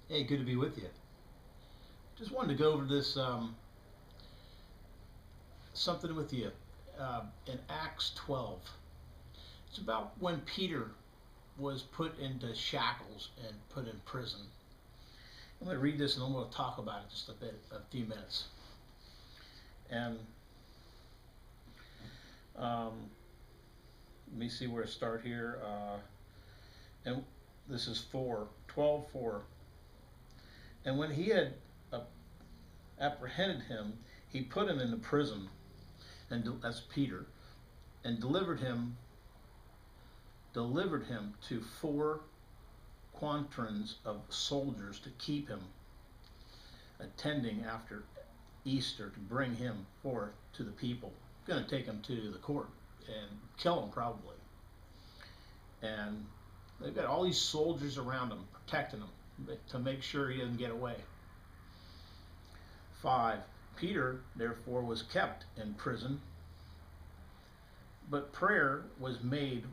Hey, good to be with you. Just wanted to go over this something with you in Acts 12. It's about when Peter was put into shackles and put in prison. I'm going to read this and I'm going to talk about it just a few minutes. And um, let me see where to start here. And this is 12:4. And when he had uh, apprehended him, he put him into prison, and that's Peter, and delivered him to four quaternions of soldiers to keep him, attending after Easter to bring him forth to the people. Going to take him to the court and kill him probably. And they've got all these soldiers around him protecting him to make sure he doesn't get away. 5. Peter therefore was kept in prison, but prayer was made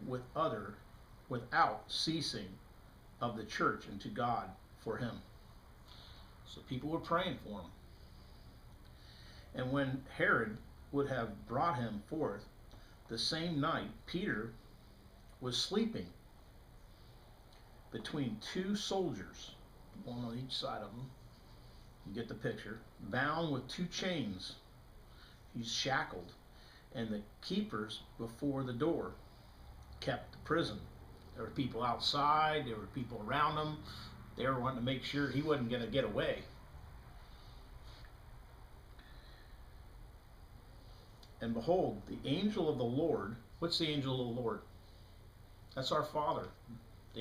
without ceasing of the church and to God for him. So people were praying for him. And when Herod would have brought him forth the same night, Peter was sleeping between two soldiers, one on each side of him. You get the picture. Bound with two chains. He's shackled. And the keepers before the door kept the prison. There were people outside, there were people around him. They were wanting to make sure he wasn't going to get away. And behold, the angel of the Lord. What's the angel of the Lord? That's our Father, the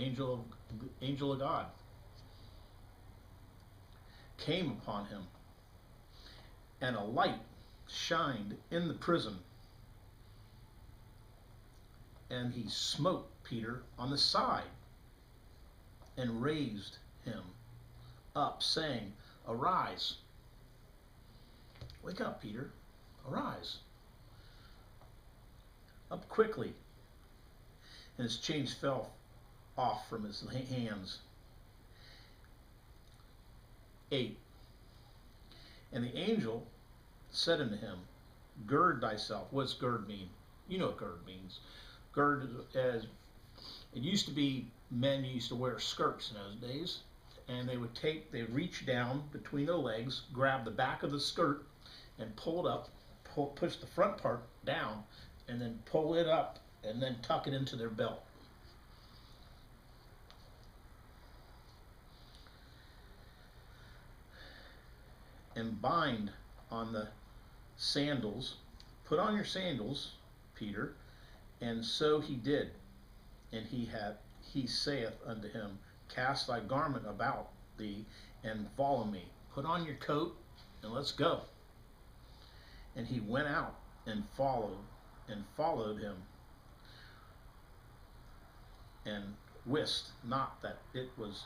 angel of God, came upon him, and a light shined in the prison, and he smote Peter on the side and raised him up, saying, Arise. Wake up, Peter. Arise. Up quickly. And his chains fell off from his hands. 8. And the angel said unto him, Gird thyself. What's gird mean? You know what gird means. Gird, as it used to be, men used to wear skirts in those days, and they'd reach down between their legs, grab the back of the skirt, and pull it up, push the front part down, and then pull it up, and then tuck it into their belt. And bind on the sandals. Put on your sandals, Peter. And so he did. And he saith unto him, Cast thy garment about thee, and follow me. Put on your coat, and let's go. And he went out and followed him, and wist not that it was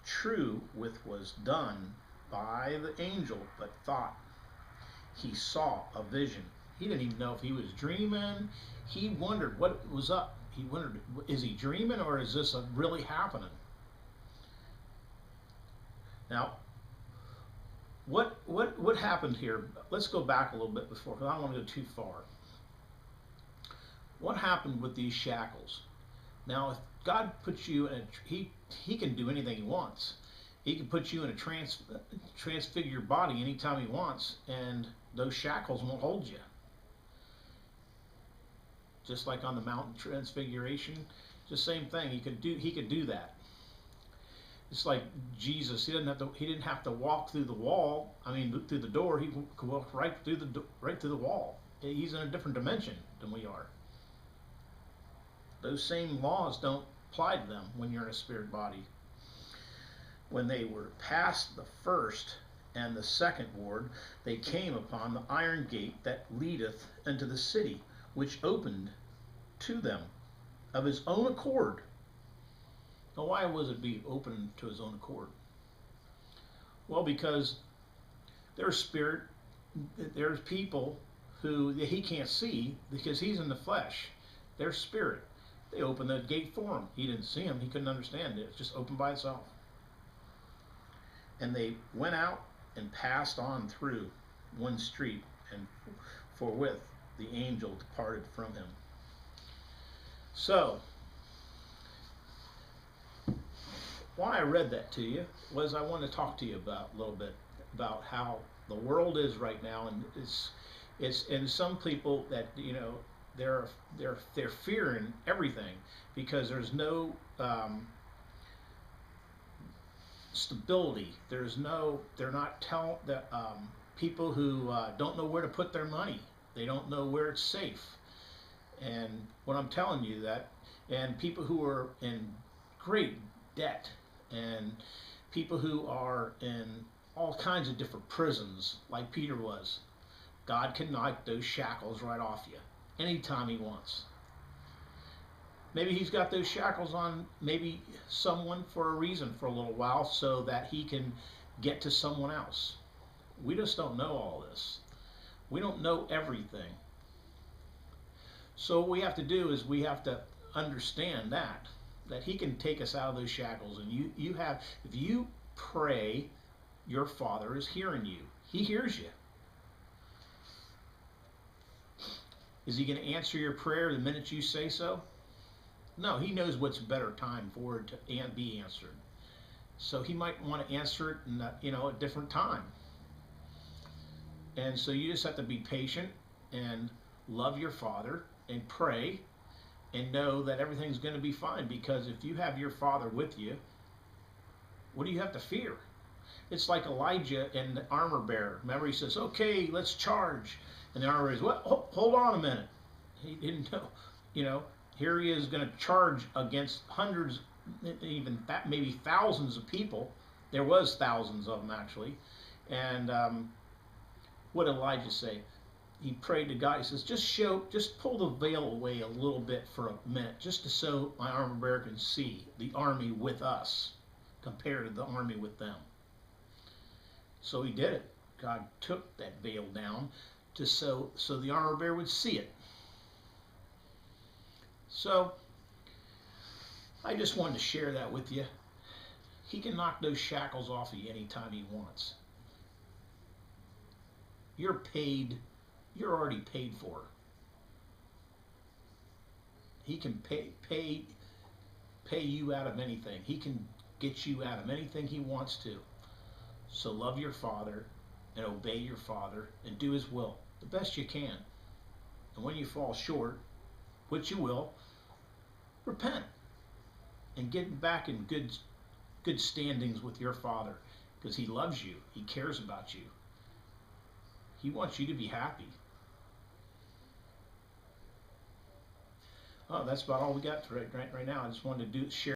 true which was done by the angel, but thought he saw a vision. He didn't even know if he was dreaming. He wondered what was up. He wondered, is he dreaming or is this really happening? Now, what happened here? Let's go back a little bit before, because I don't want to go too far. What happened with these shackles? Now, if God puts you in he can do anything he wants. He can put you in a transfigured body anytime he wants, and those shackles won't hold you. Just like on the mountain transfiguration, just same thing. He could do that. It's like Jesus. He didn't have to walk through the wall. I mean, through the door. He could walk right through the wall. He's in a different dimension than we are. Those same laws don't apply to them when you're in a spirit body. When they were past the first and the second ward, they came upon the iron gate that leadeth into the city, which opened to them of his own accord. Now, why was it be open to his own accord? Well, because there's people who he can't see because he's in the flesh. They're spirit. They opened the gate for him. He didn't see him. He couldn't understand it. It's just open by itself. And they went out and passed on through one street, and forthwith the angel departed from him. So, why I read that to you was I want to talk to you about a little bit about how the world is right now, and it's and some people that they're fearing everything because there's no stability. They're not telling the people who don't know where to put their money. They don't know where it's safe. And what I'm telling you that, and people who are in great debt, and people who are in all kinds of different prisons, like Peter was. God can knock those shackles right off you anytime he wants. Maybe he's got those shackles on maybe someone for a reason for a little while so that he can get to someone else. We just don't know all this. We don't know everything. So what we have to do is we have to understand that he can take us out of those shackles. And if you pray, your Father is hearing you. He hears you. Is he going to answer your prayer the minute you say so? No, he knows what's a better time for it to be answered. So he might want to answer it in a different time. And so you just have to be patient and love your Father and pray and know that everything's going to be fine, because if you have your Father with you, what do you have to fear? It's like Elijah and the armor bearer. Remember, he says, okay, let's charge. And the armor bearer says, well, hold on a minute. He didn't know, here he is going to charge against hundreds, even maybe thousands of people. There was thousands of them, actually. And what did Elijah say? He prayed to God. He says, just pull the veil away a little bit for a minute, just so my armor bearer can see the army with us compared to the army with them. So he did it. God took that veil down so the armor bearer would see it. So I just wanted to share that with you. He can knock those shackles off of you anytime he wants. You're already paid for. He can pay you out of anything. He can get you out of anything he wants to. So love your Father and obey your Father and do his will the best you can. And when you fall short, which you will, repent and get back in good standings with your Father, because he loves you. He cares about you. He wants you to be happy. Oh, that's about all we got right now. I just wanted to share